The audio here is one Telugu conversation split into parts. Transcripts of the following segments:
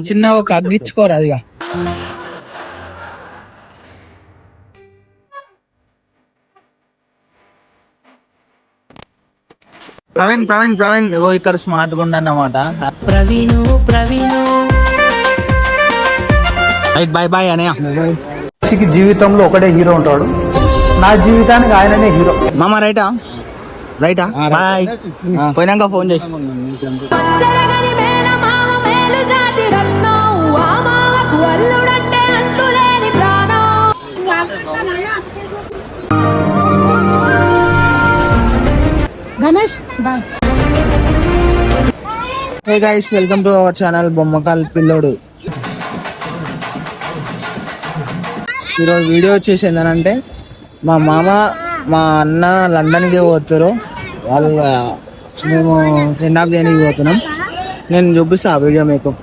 చిన్న ఒక అగ్గిచ్చుకోరు అదిగా. ప్రవీణ్ ప్రవీణ్ ప్రవీణ్ ఇక్కడ స్మార్ట్ గా ఉండన్నమాట. బాయ్ బాయ్ అనే జీవితంలో ఒకటే హీరో ఉంటాడు, నా జీవితానికి ఆయననే హీరో. మామ రైటా రైటా బాయ్, పోయినాక ఫోన్ చేసి. Hey guys, welcome to our channel Bommakal పిల్లోడు. ఈరోజు వీడియో వచ్చేసి ఏంటంటే, మా మామ మా అన్న లండన్కి పోతారు, వాళ్ళు మేము సెండ్ ఆఫ్ చేయడానికి పోతున్నాం. నేను చూపిస్తా ఆ వీడియో మీకు.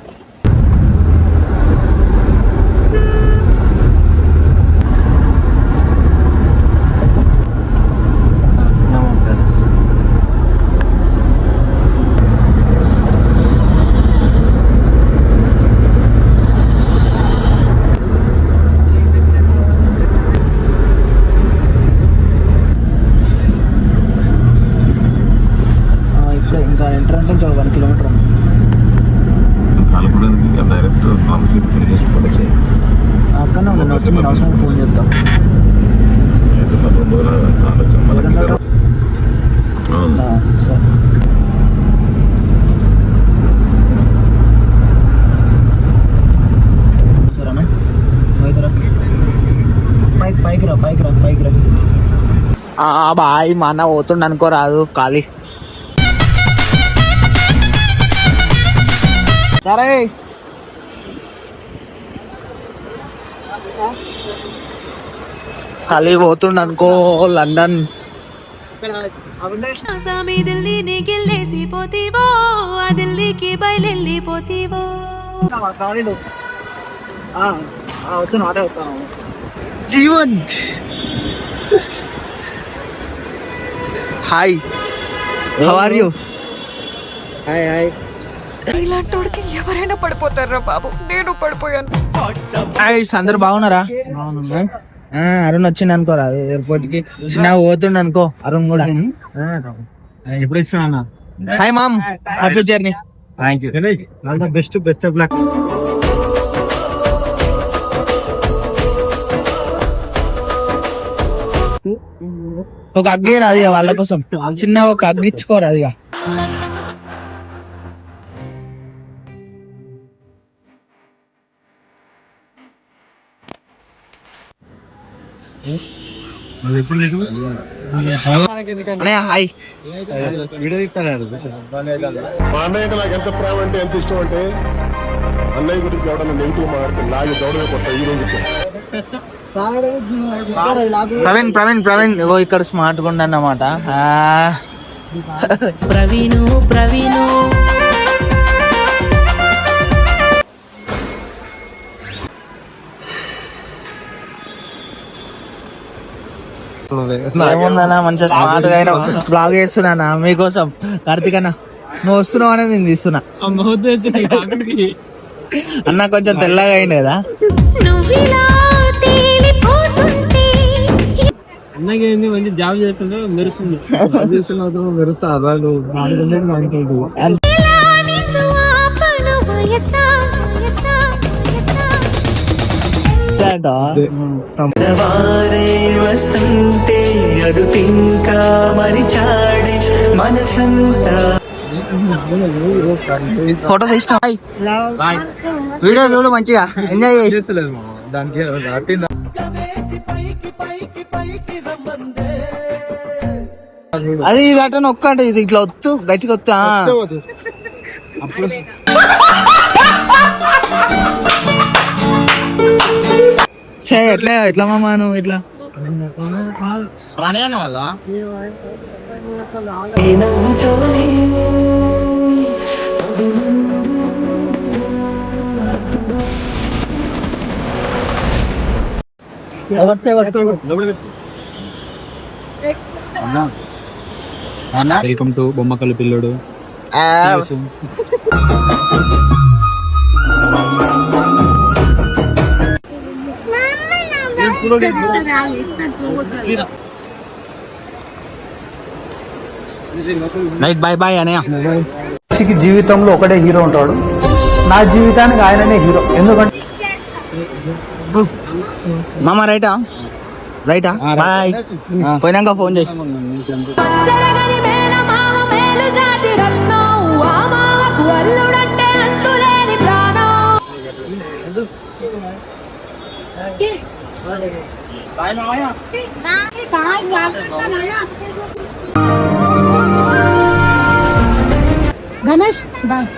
ఇంకా ఎంటర్ అంటే ఇంకా 1 కిలోమీటర్ అక్కడనే ఉండండి. వచ్చి నేను అవసరం ఫోన్ చేద్దాం. సరేనా, పైకి రా పైకి రా పైకి రా. బాయ్, మా అన్న పోతుండ అనుకోరాదు ఖాళీ. సరే ఖాళీ పోతుండ అనుకో London. Jeevan hi, how are you? Hi hi. ఇలాంటోడికి ఎవరైనా పడిపోతారా బాబు, నేను పడిపోయాను. అందరు బాగున్నారా? అరుణ్ వచ్చింది అనుకోరా ఎయిర్పోర్ట్ కి, చిన్న పోతుండ అనుకో అరుణ్ కూడా. ఎప్పుడు ఇస్తున్నా? Hi mom, happy journey. Thank you, all the best, best of luck. ఒక అగ్గి అది వాళ్ళ కోసం, చిన్న ఒక అగ్గిచ్చుకోరు అదిగా. హాయ్. వీడియో ఇస్తాను. మా అన్నయ్య నాకు ఎంత ప్రేమ అంటే ఎంత ఇష్టం అంటే, అన్నయ్య గురించి ఎవడన్నా నెగిటివ్ మాట్లాడితే లాగి దౌడగా కొట్ట ఈ రోజు. ప్రవీణ్ ప్రవీణ్ ప్రవీణ్ ఇక్కడ స్మార్ట్ గా ఉండన్నమాట. ప్రవీణు ప్రవీణు ఏముందన్నా, మంచిగా స్మార్ట్ గా అయినా బ్లాగ్ చేస్తున్నా మీకోసం. కార్తీక్ అన్న, నువ్వు వస్తున్నావు అని నేను తీస్తున్నా. అన్న కొంచెం తెల్లగా అయింది కదా. అన్నకి మంచి జాబ్ చేస్తుంటే మెరుస్తుంది, మెరుస్తా. వస్తుంటే అదుపింకా మరిచాడే మనసంతా. ఫోటో తీసిన వీడియో చూడు, మంచిగా ఎంజాయ్ చేస్తలేదు దానికి. అది ఇది అట్ట నొక్కంటే ఇది ఇట్లా వత్తు గట్టిగా వస్తా. అప్పుడు ఎట్లా ఎట్లా మామా నువ్వు ఇట్లా వాళ్ళ వెల్కమ్ టు బొమ్మకల్లు పిల్లోడు. నైట్ బాయ్ బాయ్ అనయ్య. మనిషికి జీవితంలో ఒకటే హీరో ఉంటాడు. నా జీవితానికి ఆయననే హీరో. ఎందుకంటే మామ రైటా బాయ్. పోయినాక ఫోన్ చేసి చెరగని మేన మామ మేలు జాతి రత్నం ఆ మామకు అల్లుడంటే అంతులేని ప్రాణం. గణేష్ బాయ్.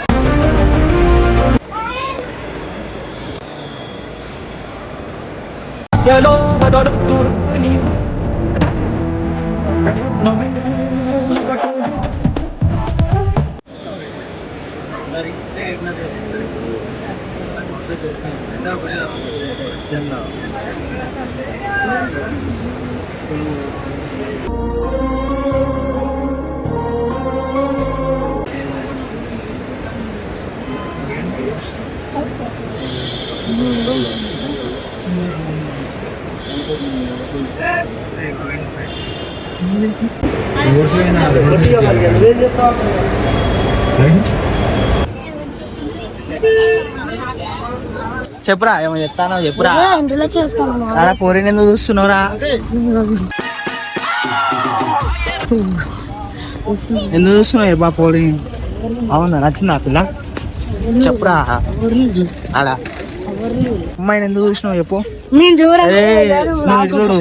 చెప్పురా ఏమో చెప్తానో చెప్పురా. ఇందులో చేస్తాను. ఆడ పోరిని ఎందుకు చూస్తున్నావురా? ఎందుకు చూస్తున్నావు చెప్పా పోరి? అవునా నచ్చిందా పిల్ల? చెప్పురా. ఆడ అమ్మాయిని ఎందుకు చూసినావు చెప్పు. నేను చూడండి. నువ్వు చూడు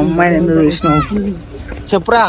అమ్మాయిని ఎందుకు చూసినావు చెప్పురా.